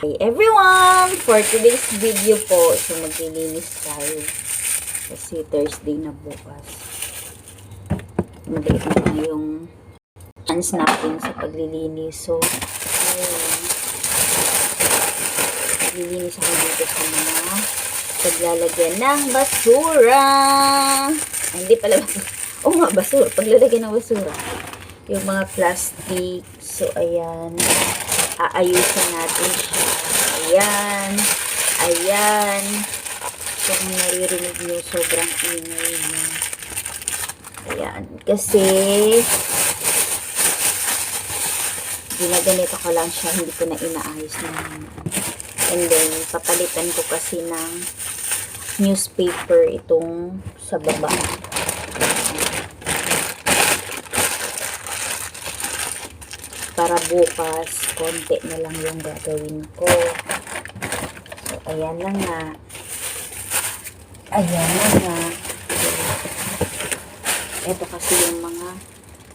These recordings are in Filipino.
Hey everyone! For today's video po, so maglilinis tayo. Kasi Thursday na bukas. Maliit na yung chance natin sa paglilinis. So, ayun. Maglilinis ako dito sa mga paglalagyan ng basura. Hindi pala basura. Oo nga, basura. Paglalagyan ng basura. Yung mga plastic. So, ayan. Aayusin natin siya. Ayan. Ayan. So, kung naririnig nyo, sobrang ingay niya. Ayan. Kasi, ginaganito ko lang siya. Hindi ko na inaayos naman. And then, papalitan ko kasi ng newspaper itong sa baba. Para bukas, konti na lang yung gagawin ko. So, ayan na nga. Ayan na nga. Ito kasi yung mga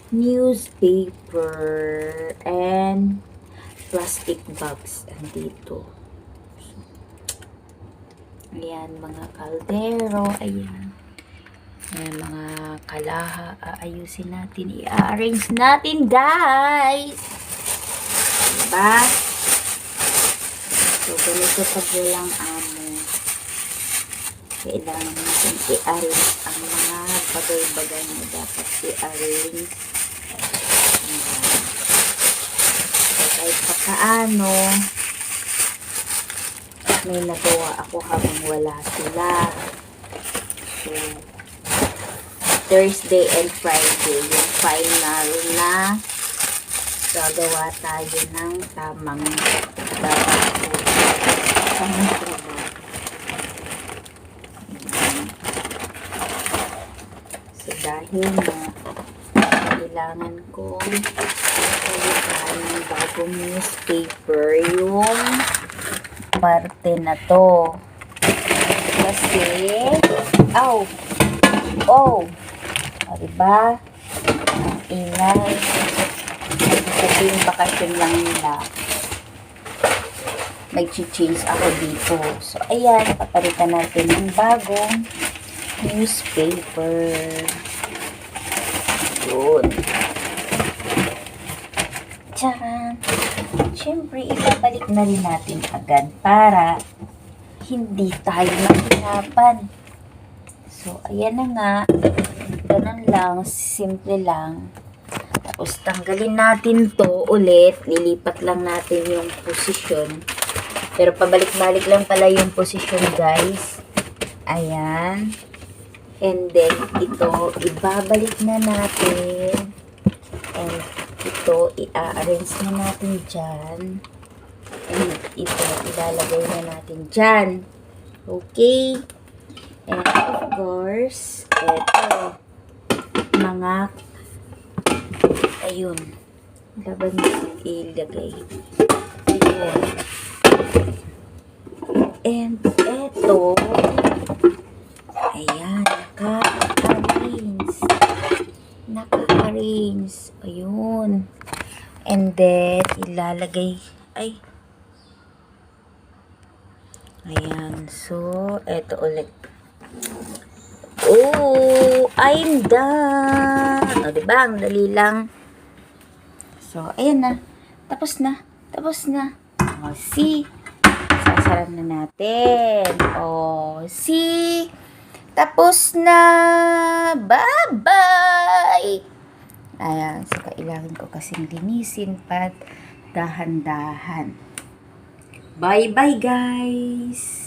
newspaper and plastic bags andito. Ayan, mga kaldero. Ayan. Ayan, mga kalaha. Aayusin natin. I-arrange natin, guys. Diba? So, ganito pag walang amo. Kailangan natin i-arrange ang mga bagay-bagay na dapat i-arrange. So, kahit pa paano, may nagawa ako habang wala sila. So, Thursday and Friday, yung final na gagawa tayo ng tamang trabaho. So, dahil na kailangan ko palitan ng bagong newspaper yung parte na to. Kasi, diba? Ang ingay. Sabihin bakasyon lang nila. Mag-change ako dito. So, ayan. Papalitan natin ng bagong newspaper. Yun. Tcharan! Siyempre, ibabalik na rin natin agad para hindi tayo mahirapan. So, ayan na nga. Ganun lang. Simple lang. Tapos, tanggalin natin to ulit. Lilipat lang natin yung posisyon. Pero, pabalik-balik lang pala yung posisyon, guys. Ayan. And then, ito, ibabalik na natin. And, ito, i-arrange na natin dyan. And, ito, ilalagay na natin dyan. Okay. And, of course, ito, mga, ayun, laban ilagay. Ayun. And, ito, ayan, naka-arrange. Ayun. And then, ilalagay, ayan. So, ito ulit. Oh, I'm done. O, diba? Ang dali lang. So, ayan na. Tapos na. O, see? Sasara na natin. O, see? Tapos na. Bye-bye! Ayan. So, kailangan ko kasing linisin pat dahan-dahan. Bye-bye, guys!